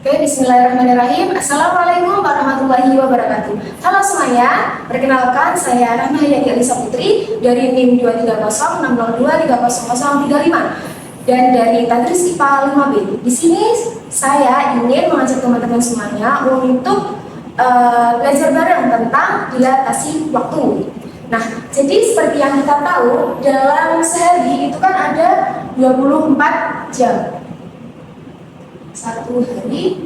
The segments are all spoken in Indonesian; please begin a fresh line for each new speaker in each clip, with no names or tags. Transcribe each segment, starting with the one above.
Oke, bismillahirrahmanirrahim. Assalamualaikum warahmatullahi wabarakatuh. Halo semuanya, perkenalkan saya Rahma Hayati Alisa Putri dari NIM 23060230035 dan dari Tadris IPA 5B. Di sini saya ingin mengajak teman-teman semuanya untuk belajar bareng tentang dilatasi waktu. Nah, jadi seperti yang kita tahu, dalam sehari itu kan ada 24 jam. Satu hari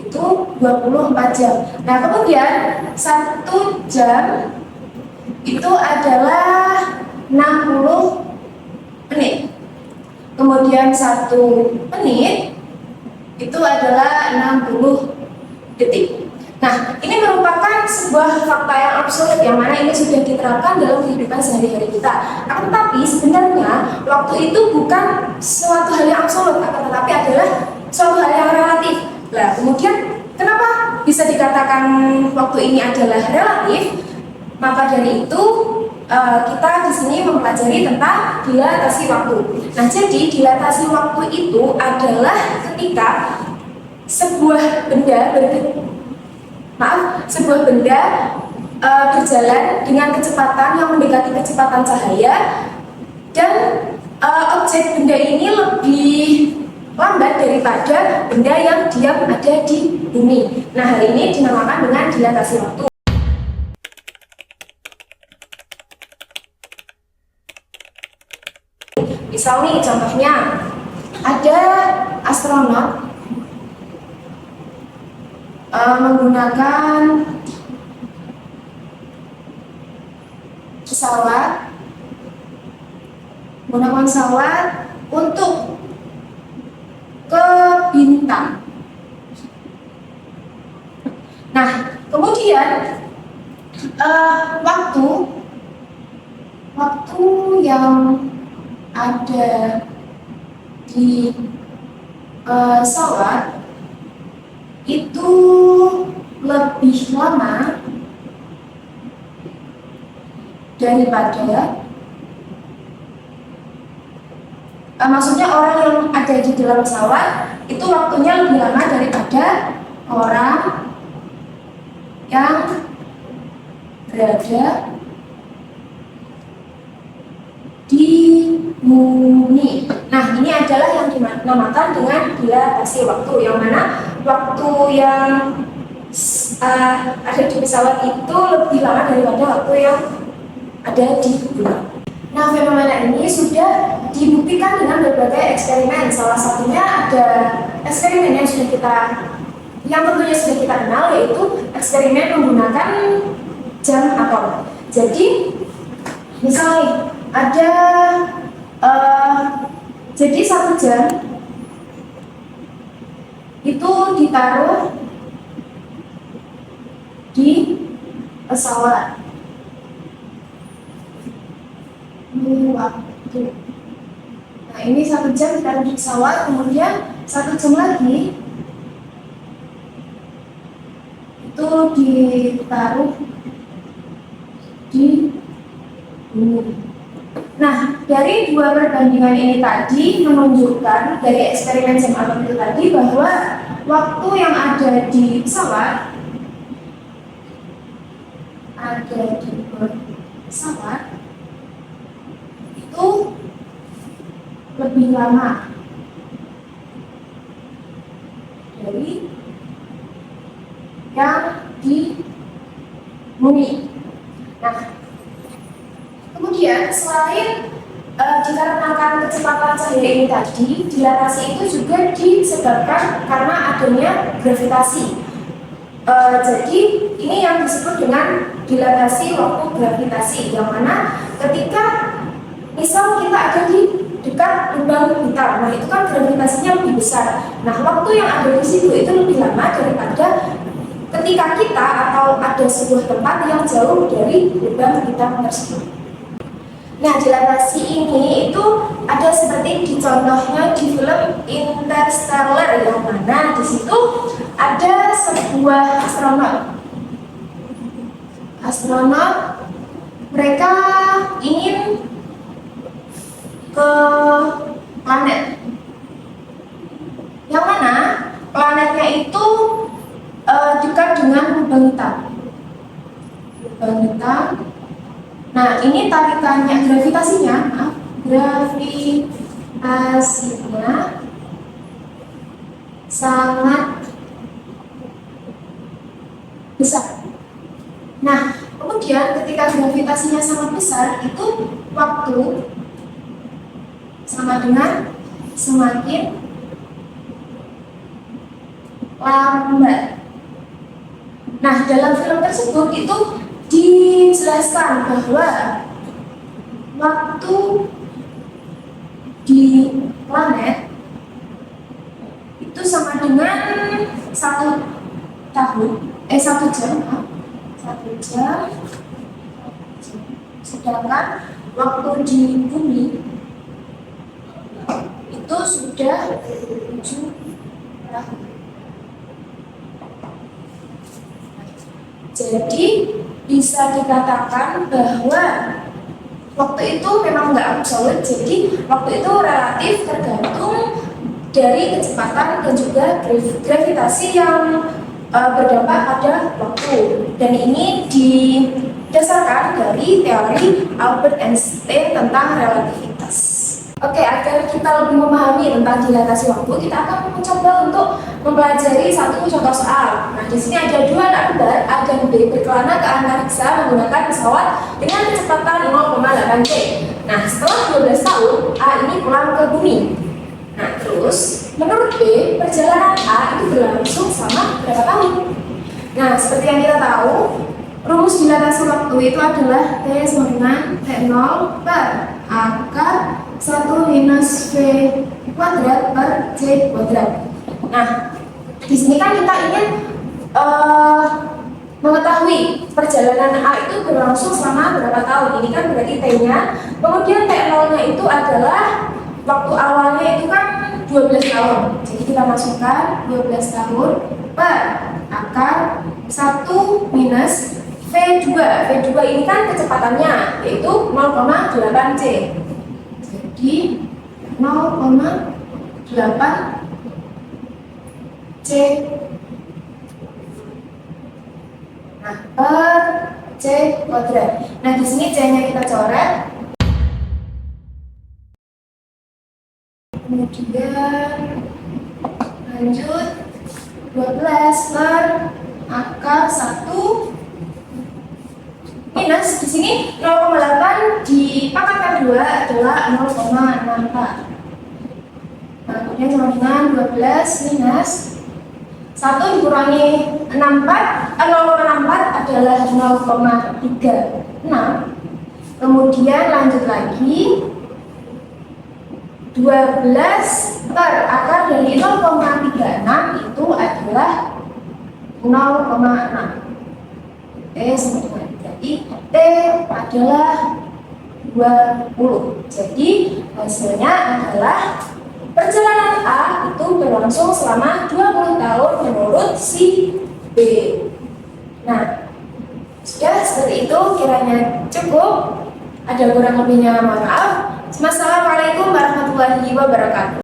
itu 24 jam. Nah, kemudian 1 jam itu adalah 60 menit. Kemudian 1 menit itu adalah 60 detik. Nah, ini merupakan sebuah fakta yang absurd yang mana ini sudah diterapkan dalam kehidupan sehari-hari kita. Akan tetapi sebenarnya waktu itu bukan suatu hal yang absolut, akan tetapi adalah suatu hal yang relatif. Nah, kemudian kenapa bisa dikatakan waktu ini adalah relatif? Maka dari itu kita di sini mempelajari tentang dilatasi waktu. Nah, jadi dilatasi waktu itu adalah ketika sebuah benda berjalan dengan kecepatan yang mendekati kecepatan cahaya dan objek benda ini lebih lambat daripada benda yang diam ada di bumi. Nah, hal ini dinamakan dengan dilatasi waktu. Misal nih contohnya, ada astronot menggunakan pesawat untuk ke bintang. Nah, kemudian waktu yang ada di pesawat itu lebih lama daripada maksudnya orang yang ada di dalam pesawat itu waktunya lebih lama daripada orang yang berada di bumi. Nah, ini adalah yang dinamakan dengan dilatasi waktu, yang mana waktu yang ada di pesawat itu lebih lama daripada waktu yang ada di bumi. Nah, fenomena ini sudah dibuktikan dengan berbagai eksperimen. Salah satunya ada eksperimen yang tentunya sudah kita kenal, yaitu eksperimen menggunakan jam atom. Jadi, misalnya ada jadi 1 jam itu ditaruh di pesawat. Waktu. Nah, ini 1 jam ditaruh di pesawat, kemudian 1 jam lagi itu ditaruh di bumi. Nah, dari dua perbandingan ini tadi menunjukkan dari eksperimen jam atom itu tadi bahwa waktu yang ada di pesawat itu lebih lama dari yang di bumi. Nah, kemudian selain dikarenakan kecepatan cahaya ini tadi, dilatasi itu juga disebabkan karena adanya gravitasi. Jadi ini yang disebut dengan dilatasi waktu gravitasi, yang mana ketika misal kita ada di dekat lubang hitam, nah itu kan gravitasinya lebih besar. Nah, waktu yang ada di situ itu lebih lama daripada ketika kita atau ada sebuah tempat yang jauh dari lubang hitam tersebut. Nah, dilatasi ini itu ada seperti di contohnya di film Interstellar, yang mana di situ ada sebuah astronot mereka ingin ke planet, yang mana planetnya A. Nah, ini tarikannya, gravitasinya sangat besar. Nah, kemudian ketika gravitasinya sangat besar, itu waktu sama dengan semakin lambat. Nah, dalam film tersebut itu dijelaskan bahwa waktu di planet itu sama dengan 1 jam, sedangkan waktu di bumi itu sudah 7 tahun. Jadi bisa dikatakan bahwa waktu itu memang nggak absolut, jadi waktu itu relatif tergantung dari kecepatan dan juga gravitasi yang berdampak pada waktu. Dan ini didasarkan dari teori Albert Einstein tentang relativitas. Oke, agar kita lebih memahami tentang dilatasi waktu, kita akan mencoba untuk mempelajari satu contoh soal. Nah, di sini ada 2 anak kembar A dan B berkelana ke antariksa menggunakan pesawat dengan kecepatan 0,8 G. Nah, setelah 12 tahun, A ini pulang ke bumi. Nah, terus menurut B, perjalanan A itu berlangsung selama berapa tahun? Nah, seperti yang kita tahu, rumus dilatasi waktu itu adalah T sama dengan T0 per akar 1 minus V kuadrat per C kuadrat. Nah, di sini kan kita ingin mengetahui perjalanan A itu berlangsung selama berapa tahun. Ini kan berarti T-nya. Kemudian T0-nya itu adalah waktu awalnya itu kan 12 tahun. Jadi kita masukkan 12 tahun per akar 1 minus V2. V2 ini kan kecepatannya yaitu 0,8 C. Jadi 0,8 C. Nah, per C kuadrat. Nah, di sini C-nya kita coret. Kemudian lanjut 12 per akar 1 minus, di sini 0,8 dipangkatkan 2 adalah 0,64. Nah, kemudian sama dengan 12 minus 1 dikurangi 0,64 adalah 0,36. Kemudian lanjut lagi 12 per akar dari 0,36 itu adalah 0,6. Sama dengan berarti T adalah 20. Jadi hasilnya adalah perjalanan A itu berlangsung selama 20 tahun menurut si B. Nah, sudah seperti itu kiranya cukup. Ada kurang lebihnya mohon maaf. Wassalamualaikum warahmatullahi wabarakatuh.